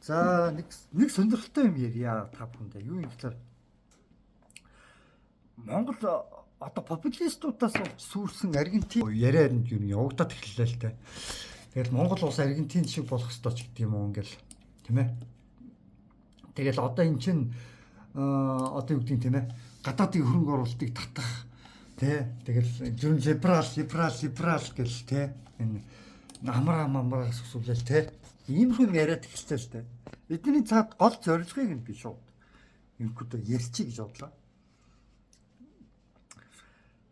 За нэг сонирхолтой юм ярья та бүхэндээ. Юу юм гэхээр Монгол одоо популистуудаас сүрсэн Аргентин ярианд юу явагдаад эхэллээ л дээ. Тэгэл Монгол улс Аргентин шиг болох ёстой ч гэдэг юм уу ингээл тийм ээ. Тэгэл одоо эн чинь одоо юу гэдэг юм тийм ээ. Гадаадын хөрөнгө оруулалтыг татах тий. Тэгэл зөв либерал гэл тий. Энэ амраа сүлээл тий. Иймэрхүү яриад эхэлсэн л дээ. Эдний цаад гол зорилгыг нь би шууд ингэхдээ ярьчих гэж бодлоо.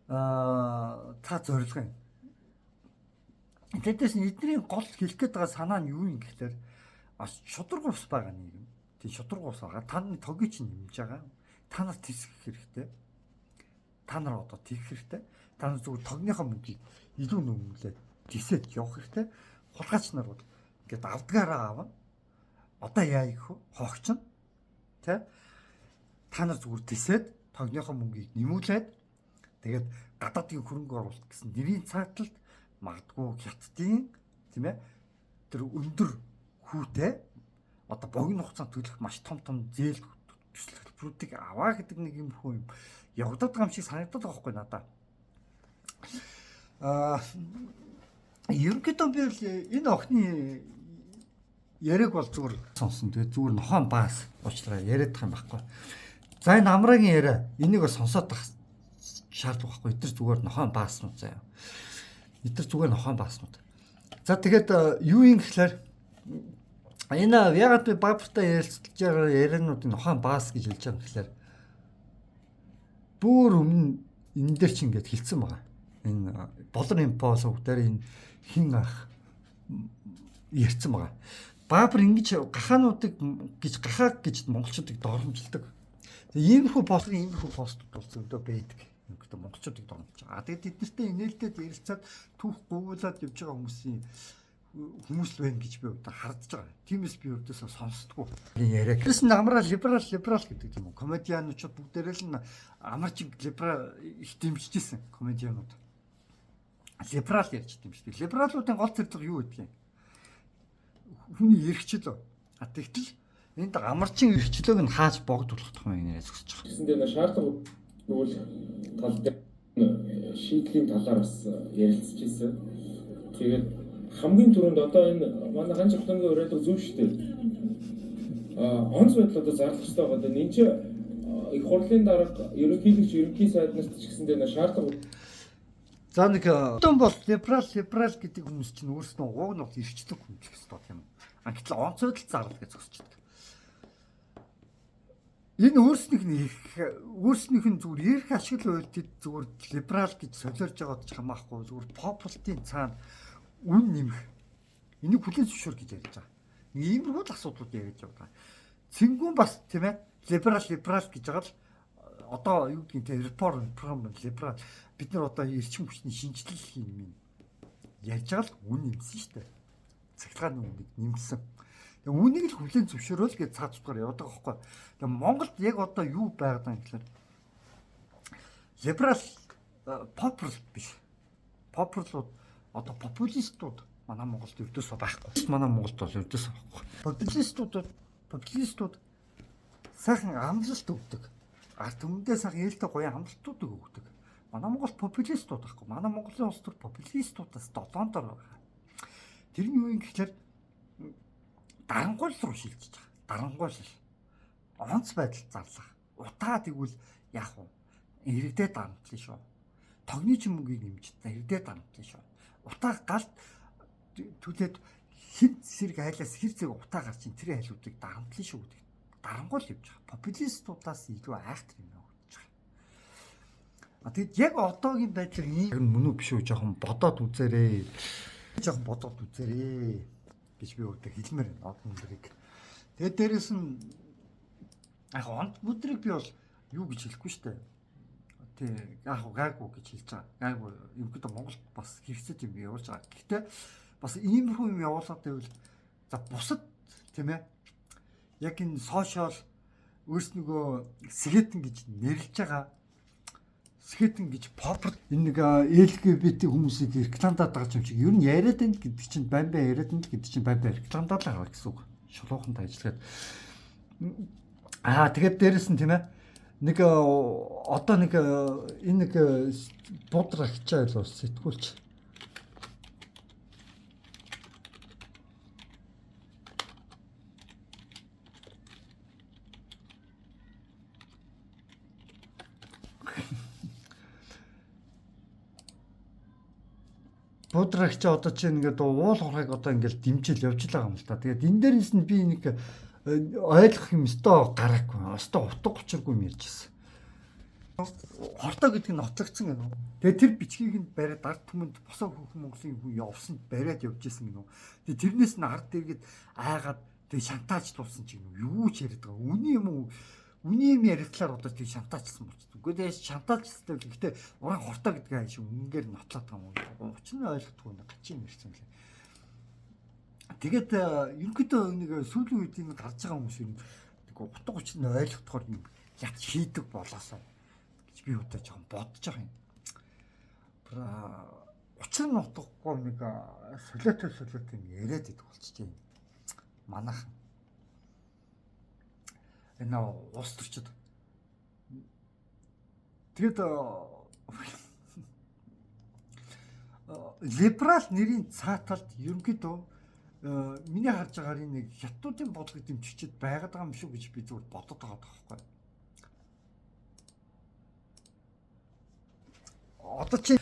Та зорилго юм. Тэдээс эдний гол хэлэх гээд байгаа санаа нь юу юм гэхээр шударга ус байгаа нийгэм. Тэг шударга ус байгаа. Та нар тогийг чинь нэмж байгаа. Та нар тэсгэх хэрэгтэй. Та нар одоо тэгэх хэрэгтэй. Та нар зүгээр тогныхоо мөнгийг илүү нөмлээд тисэд явах хэрэгтэй. Хулгайч нар бол ингээд авдгаараа аавна. Одоо яа гэх вэ? Хогч нь тэ та нар зүгээр тисэд тогныхоо мөнгийг нэмүүлээд тэгээд гадаадын хөрөнгө оруулалт гэсэн нэрийн цааталд магадгүй хятадын тийм ээ тэр өндөр хүүтэй одоо богино хугацаанд төлөх маш том зээл төсөл хөтөлбөрүүдийг аваа гэдэг нэг юм хөө юм явагдаад байгаа юм шиг санагдаад байгаа байхгүй надаа. Ерөнхийдөө би энэ охины яриаг бол зүгээр сонсон. Тэгээд зүгээр нохоон баас уучлаарай яриад байгаа юм байхгүй. За энэ амрагийн яриа энийг сонсоод байх шаардлага байхгүй. Эдгээр зүгээр нохоон бааснууд заяа. Эдгээр зүгээр нохоон бааснууд. За тэгээд юу юм гэхлээр энэ ягаад би бабартай ярилцж байгаа яриануудын нохоон баас гэж хэлж байгаа юм гэхлээр бүр өмнө энэ дээр ч ингэж хэлсэн байгаа. Энэ болон импоз дээр энэ хин ах ярьсан байгаа. Баабар ингэж гахаануудыг гахааг гэж монголчуудыг доромжилдаг. Тэгээ иймэрхүү постууд бол зөндөө байдаг. Ингээд монголчуудыг доромжилж байгаа. Тэгээд эднэртэй инээлтэд ярилцаад түүх гуйлаад явж байгаа хүмүүс л байна гэж би одоо хардж байгаа. Тиймээс би өөртөөсөө сонсдгоо. Яриа. Крэс намраа либерал гэдэг юм уу? Комедианууд бүгдээрээ л амарч либерал их дэмжижсэн комедианууд. Либерал ярьж байгаа юм шүү дээ. Либералуудын гол зорилго юу гэдгийг хүний эрхчлөө. Тэгтэл энд амарчин эрхчлөөг нь хааж богдуулах юм нэрээс өсөж байгаа. Гэсэн дээр шаардлага өгвөл тал дээр шийдлийн талаар бас ярилцж ирсэн. Тэгээд хамгийн түрүүнд одоо энэ манай ганц хөлтөнгийн уриалга зөв шүү дээ. Онц байдал одоо зарлах хэрэгтэй байгаа. Энд чинь их хурлын дарга ерөнхий сайднаас ч гэсэн дээр шаардлага. За нэг том бол либерал гэдэг хүмүүс чинь өөрснөө уг нь эрхчлэг хүндлэх хэрэгтэй юм. Гэтэл онцгой л зарлал гэж зогсож байна. Энэ өөрснийх нь зүгээр эрх ашигла үйлдэл зүгээр либерал гэж солиорж байгаад ч хамаахгүй зүгээр популистийн цаана үн нэмэх. Энийг хүлээн зөвшөөр гэж ярьж байгаа. Нэг иймэрхүү л асуудлууд яриад байгаа. Цэнгүүн бас тийм ээ либерал гэж байгаа л одоо юу гэдгийг те реформ либерал бид нар одоо эрчим хүчний шинжилэл хийм ярьж байгаа л үн нэмсэн шүү дээ. Цахилгааны үнийг нэмсэн. Тэгээ үнийг л хүлээн зөвшөөрөөл гэж цаад утгаар яваад байгаа байхгүй. Тэгээ Монголд яг одоо юу байгаад байгаа юм гэхээр либерал популист биш. Популистууд одоо популистууд манай Монголд ердөөсөө байхгүй. Манай Монголд бол ердөөсөө байхгүй. Популистууд сайхан амлалт өгдөг. Ард түмэндээ сайхан ээлтэй гоё амлалтуудыг өгдөг. Манай Монгол популистууд байхгүй. Манай Монголын улс төр популистуудаас долоондор байгаа. Тэр нь юу юм гэхээр дарангуйл руу шилжиж байгаа. Дарангуйл. Онц байдал зарлах. Утаа тэгвэл яах вэ? Иргэдэд дарамтлаа шүү. Тогны ч мөнгийг нэмж иргэдэд дарамтлаа шүү. Утаа галт түлээд хэд зэрэг айлаас хэр зэрэг утаа гарч ин тэр айлуудыг дарамтлаа шүү гэдэг. Дарангуйл явж байгаа. Популистуудаас илүү айхтар юм явж байгаа. Тэгэд яг одоогийн байдлыг ийм мөн үү биш үү жоохон бодоод үзээрэй. Жоохон бодоод үзээрэй гэж би өөртөө хэлмээр байна. Од мөндрийг. Тэгээд дээрэс нь яг онц мөндрийг би бол юу гэж хэлэхгүй шүү дээ. Тэг яг гайгүй гэж хэлж байгаа. Гайгүй ерөнхийдөө Монголд бас хэрэгцээ юм явуулж байгаа. Гэхдээ бас иймэрхүү юм явуулаад байвал за бусад тийм ээ яг энэ сошиал өөрснөгөө сэхэтэн гэж нэрлэж байгаа сэхэтэн гэж попур энэ нэг LGBT хүмүүсийг рекламадаад байгаа юм шиг ер нь яриад байна гэдэг чинь бамбай яриад байна гэдэг чинь бамбай рекламадаад байгаа гэсэн үг. шулууханд ажиллаад тэгээд дээрэс нь тийм ээ нэг одоо нэг энэ нэг будрагчаа л ус сэтгүүлч будрагч одоо чинь ингээд уул хорхыг одоо ингээд дэмжил явж байгаа юм л та. Тэгээд энэ дээрээс нь би нэг ойлгох юм өстой гараагүй. Өстой утга учиргүй юм ярьжсэн. Хортоо гэдэг нь ноцогдсон гэнэ. Тэгээд тэр бичгийг нь бариад ард түмэнд босоо хөх Монголын хүн явсанд бариад явж исэн гэнэ. Тэгээд тэрнээс нь ард иргэд айгаад тэгээд шантаажлуулсан ч гэнэ. Юу ч яриад байгаа. Үний юм уу? Үний юм ярихлаар одоо тэгээд шантаажлсан болчихсон. Үгүй дээ шантаажлсан. Гэхдээ уран хортоо гэдэг ааш үнгээр нотлоод байгаа юм. Учир нь ойлгохгүй нэг гачин ярьсан лээ. Тэгээд ерөнхийдөө нэг сүүлийн үед энэ гарч байгаа хүмүүс юм нэг утга учир нь ойлгохдохоор юм яд хийдэг болоосоо гэж би удаа жоохон бодож байгаа юм. Учир нь утгагүй нэг солиотой юм яриад идэх болчихжээ. Манайхан энэ улс төрчид тэгээд либерал нэрийн цааталд ерөнхийдөө миний харж байгаагаар нэг хятадын бодлого дэмжигчд байгаад байгаа юм шүү гэж би зүгээр бодод байгаа байхгүй. Одоо чи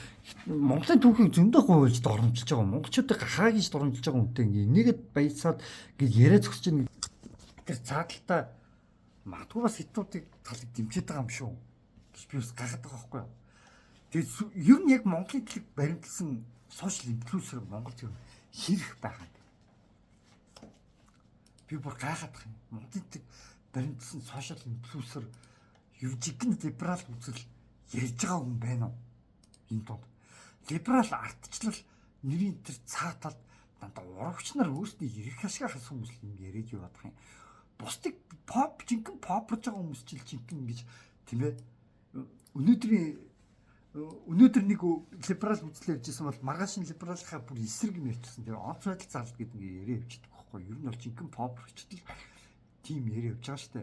Монголын түүхийг зөндөө хуульж доромжилж байгаа. Монголчуудыг гахаа гэж доромжилж байгаа үнтэй ингээ нэгэд баясаад гэж яриа зогсож байгаа. Тэр цааталтаа магадгүй бас хятадуудыг талыг дэмжиж байгаа юм шүү гэж би бас гахаад байгаа байхгүй. Тэгээд ер нь яг Монголын төлөв баримтлсан сошиал инфлюенсер Монголд хэрэг байгаа. Би бүр гайхаад байгаа юм. Монголын төлөв баримтлсан сошиал инфлюенсер ер жигэн либерал үзэл ярьж байгаа хүн байна уу? Энэ тод либерал ардчлал нэрийн тэр цааталд дандаа урагч нар өөрсдөө эрх ашиг хасан хүмүүс юм яриад яваад байгаа юм. Бусдыг жинхэнэ попорж байгаа хүмүүс чил жинхэнэ ингэж тийм ээ. Өнөөдөр нэг либерал үзэл ярьжсэн бол маргааш нь либералынхаа бүр эсрэг юм ярьчихсан. Тэгээ онц байдал зарлал гэдэг ингээ яриа явчихдаг байхгүй. Ер нь бол жинхэнэ попорчдол тийм яриа явж байгаа штэ.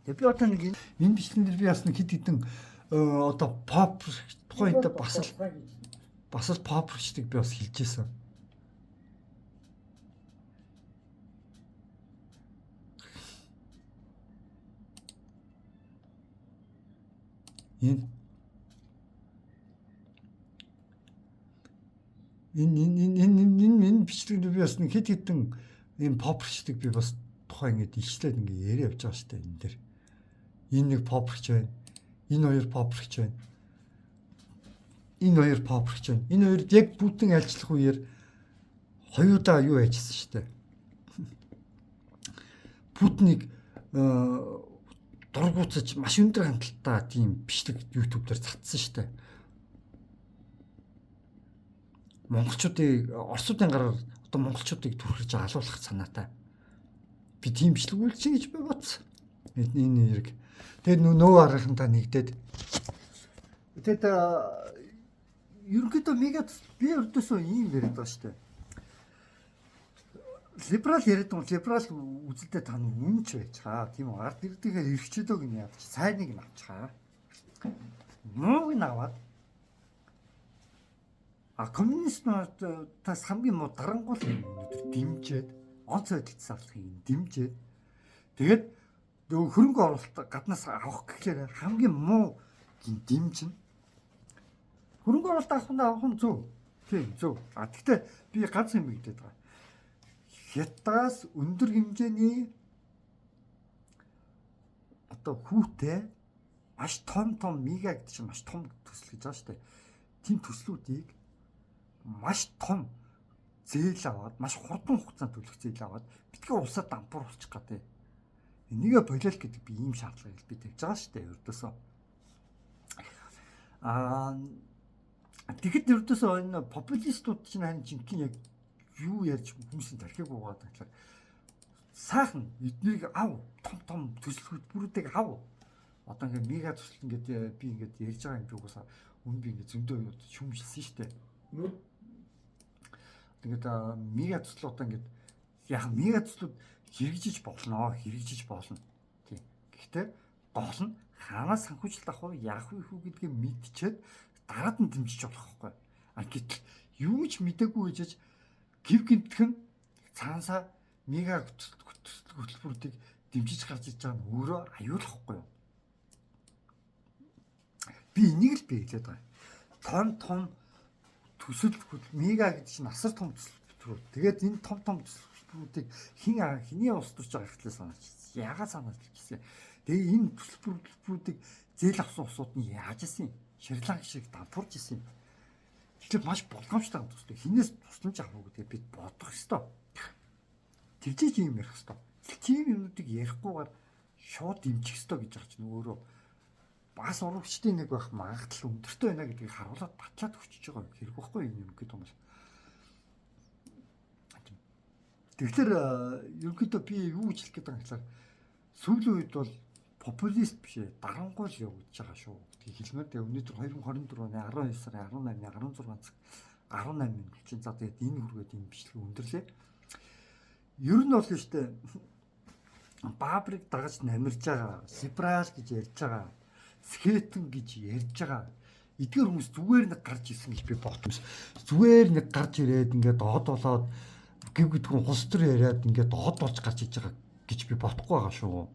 Тэгээ би одоо нэг энэ бичлэн дээр би бас нэг хэд хэдэн одоо pop тухайд бас л pop рчдэг би бас хэлжсэн. Энэ бичлэгт би бас нэг хэд хэдэн энэ pop рчдэг би бас тухай ингэж ичлээд ингэ яриа явж байгаа штэ энэ дэр. Энэ нэг pop рч байна. Энэ хоёр попрч байна. Энэ хоёр попрч байна. Энэ хоёрд яг бүтэн ажиллах үеэр хоёудаа юу ажилласан шүү дээ. Путиныг дургуутсаж маш өндөр хандлтаа тийм бичлэг YouTube дээр цацсан шүү дээ. Монголчуудыг Оросуудын гараар одоо монголчуудыг түрхэж алуулах санаатай. Би тийм бичлэг үйлчээ гэж би бодсон. Энэ хэрэг. Тэгээд нөө аргахантаа нэгдээд тэгээд ерөнхийдөө мегад би өрдөөсөө ийм яриад байгаа шүү дээ. Либерал яриад байгаа либерал үзэлдээ та нар үнч байж байгаа. Тийм үү? Ард ирдийнхээ эрхчлөөг нь яач сайныг нь авчихаа. Мууг нь аваад коммунистнаас хамгийн муу дарангуул өнөдөр дэмжээд онц байдалд сарлахыг дэмжээд тэгээд хөрөнгө оруулалт гаднаас авах гэхээр хамгийн муу дэмжин. Хөрөнгө оруулалт авах нь зөв. Тийм зөв. Гэхдээ би ганц юм хэлээд байгаа. Хятадаас өндөр хэмжээний одоо хүүтэй маш том мега гэдэг чинь маш том төсөл гэж байгаа шүү дээ. Тийм төслүүдийг маш том зээл аваад маш хурдан хугацаанд төлөх зээл аваад битгий улсад дампуур болчих гэдэг. Энийгээ болиол гэдэг би ийм шаардлагыг би тавьж байгаа шүү дээ ердөөсөө. Тэгэхэд ердөөсөө энэ популистууд чинь харин жинхэнэ яг юу ярьж хүмүүсийн тархийг угаад байгаа. Сайхан эднийг ав том төсөл хөтөлбөрүүдийг ав. Одоо ингээд мега төсөл ингээд би ингээд ярьж байгаа юм би угаасаа өмнө би ингээд зөндөө шүүмжилсэн шүү дээ. Ингээд мега төсөл одоо ингээд яг мега төслүүд хэрэгжиж болно. Тийм. Гэхдээ гол нь хаанаас санхүүжилт авах вэ, яах вэ гэдгийг мэдчихэд дараад нь дэмжиж болох байхгүй. Гэтэл юу ч мэдээгүй гэж гів гинтхэн цаанасаа мега хөтөлбөрүүдийг дэмжиж гарч иж байгаа нь өөрөө аюулахгүй юу? Би энийг л хэлээд байгаа. Том төсөл мега гэдэг чинь асар том төсөл. Тэгээд энэ том төсөлбөрүүдийг хэний улс төрж байгаа хэрэгтэй санаач. Яагаад санааж гэсэн. Тэгээ энэ төсөлбөрүүдийг зээл авсан улсууд нь яаж исэн юм? Шри-Ланк шиг дампуурж исэн юм. Тэгэхээр маш болгоомжтой юм төсөл. Хинээс тусламж авах гэдэг бид бодох ёстой. Тэгжиж юм ярих ёстой. Тийм юмнуудыг ярихгүйгээр шууд дэмжих ёстой гэж байгаа чинь өөрөө бас урагчдын нэг байх магадлал өндөртэй байна гэдгийг харуулад батлаад өчөж байгаа хэрэг байхгүй юм гэдэг юм байна. Тэгэхээр ерөнхийдөө би юу гэж хэлэх гээд байгаа гэхээр сүүлийн үед бол популист биш ээ, дарангуй л явж байгаа шүү гэдгийг хэлмээр. Тэгээ өнөөдөр 2024 оны 12 сарын 18-ны 16 цаг 18 минут чинь за тэгээд энэ хүргээд энэ бичлэг өндөрлөө. Ер нь бол шүү дээ Баабрыг дагаж намирж байгаа, либерал гэж ярьж байгаа, скетэн гэж ярьж байгаа. Эдгээр хүмүүс зүгээр нэг гарч ирсэн гэж би бодсон. Зүгээр нэг гарч ирээд ингээд доод болоод гів гэдгүн хус төр яриад ингээд доод болж гарч иж байгаа гэж би бодохгүй байгаа шүү.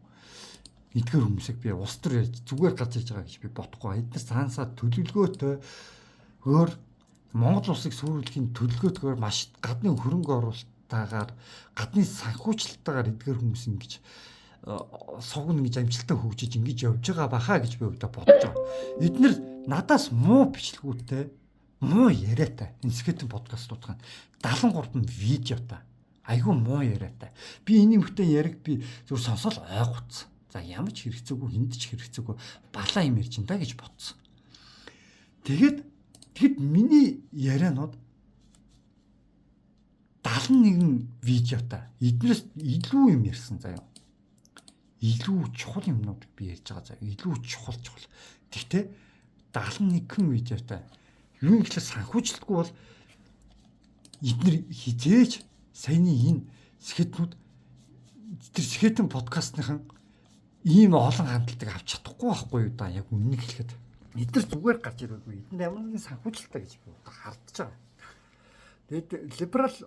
Эдгээр хүмүүсийг би ус төр ярьж зүгээр гарч иж байгаа гэж би бодохгүй. Эдгээр цаанасаа төлөвлөгөөтэй өөр Монгол улсыг сүрүүлэхийн төлөвлөгөөтэйгээр маш гадны хөрөнгө оруулалтаагаар гадны санхүүжилттайгаар эдгээр хүмүүс ингэж согн гэж амжилттай хөгжиж ингэж явж байгаа бахаа гэж би өөртөө бодож байгаа. Эдгээр надаас муу бичлэгүүтэй, муу яриатай. Энэ скетэн подкастууд гань 73 видеотай. Айгүй муу яриатай. Би энэ юмхтэн яриг би зөв сонсоод ойгоцсон. За ямар ч хэрэгцээгүй, хүнд ч хэрэгцээгүй балаа юм ярьж ин да гэж бодсон. Тэгэд миний ярианууд 71 видеотай. Эднээс илүү юм ярьсан заяа. Илүү чухал юмнууд би ярьж байгаа заяа. Илүү чухал. Гэхдээ 71 видеотай. Юу юм гэхэл санхүүжилтгүй бол эдгээр хизээж саяны энэ скетнүүд тэр скетэн подкастныхан ийм олон хандлтыг авч чадахгүй байхгүй юу да яг үннийг хэлэхэд. Эдгээр зүгээр гарч ирээгүй. Эдгээр ямар нэгэн санхүүжилттэй гэж би хардж байгаа. Тэгэд либерал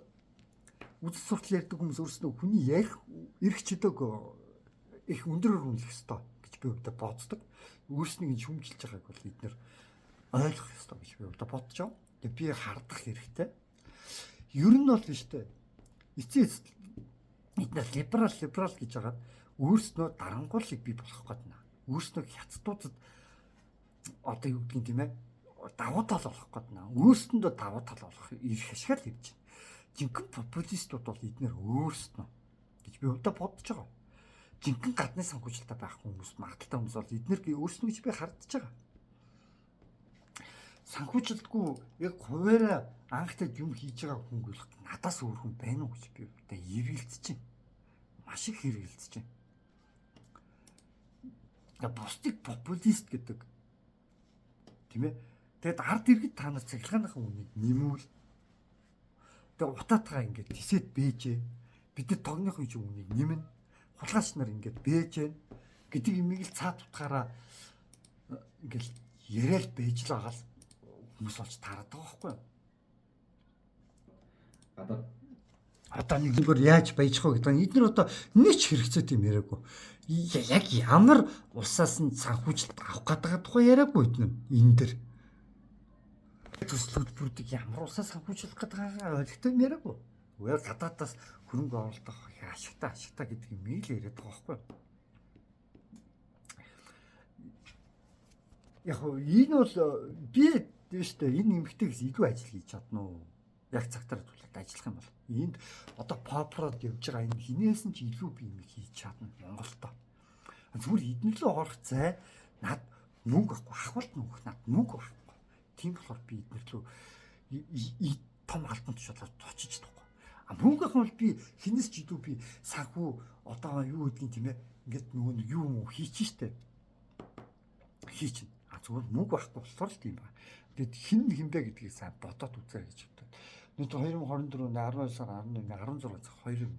үзэл суртал ярьдаг хүмүүс өөрсдөө хүний ярих эрх чөлөөг их өндөрөөр үнэлэх ёстой гэж би өөртөө боддог. Өөрснийг нь шүмжилж байгааг бол эдгээр ойлгох ёстой гэж би өөртөө бодож байгаа. Тэгээ би хардах хэрэгтэй. Ер нь бол штэ эцээ эдгээр либерал гэж хагаад өөрснөө дарангуулыг бий болгох гэдэг нь. Өөрснөө хятадуудад одоо юу гэдгийг тийм ээ давуу тал олох гэдэг нь. Өөрсөндөө давуу тал олох ирэх ашигла хийж байна. Жинхэнэ популистууд бол эдгээр өөрснөө гэж би өөртөө бодож байгаа. Жинхэнэ гадны санхүүжилттэй байх хүмүүс, магадaltaй хүмүүс бол эдгээр өөрснөө гэж би хардж байгаа. Санхүүжилтгүй яг хуваараа анхтай юм хийж байгаа хүн бол надаас өөр хүн байна уу гэж би өөртөө эргэлдэж байна. Маш их эргэлдэж байна. Бусдыг популист гэдэг тийм ээ. Тэгэд ард иргэд танаас цахилгааныхаа үнийг нэмүүл. Тэгээ утаатгаа ингээд тисэд бээжээ. Бид нар тогныхын үнийг нэмнэ. Хулгайч нар ингээд бээжээ гэдэг имийг л цаад утгаараа ингээд яриад бээж л байгаа л хүмүүс олж таарад байгаа байхгүй юу? Одоо нэг зүгээр яаж баяжих вэ гэдэг нь эдгээр одоо нэг ч хэрэгцээтэй юм яриаггүй. Яг ямар улсаас нь санхүүжилт авах гэдэг тухай яриаггүй эдгээр энэ дэр. Төслүүдийг ямар улсаас санхүүжүүлэх гэдэг ойлгохтой юм яриаггүй. Үгээр гадаадаас хөрөнгө оруулалт авах ашигтай гэдэг юм ил яриад байгаа байхгүй юу? Яг энэ бол би дэвштэй энэ эмгтээс илүү ажил хийж чадна уу? Яг цагтаар тулаад ажиллах юм бол энд одоо попрод явж байгаа энэ хинээс нь ч илүү би юм хийж чадна Монголдо. Зүгээр эднэлөө орох зай над мөнгө авахгүй ахвалт мөнгө над мөнгө авахгүй. Тийм болохоор би эднэлөө том албан тушаалаар очиж тахгүй. Мөнгө авах бол би хинээс ч илүү би санхүү одоо юу гэдгийг тийм ээ ингээд нөгөө юу юм хийчих штэ. Хийчих. Зүгээр мөнгө авахгүй болохоор л тийм байна. Тэгэд хинбэ гэдгийг сайн бодоод үзээ гэж боддог. Өнөөдөр 2024 оны 12 сар 11-ний 16 цаг 2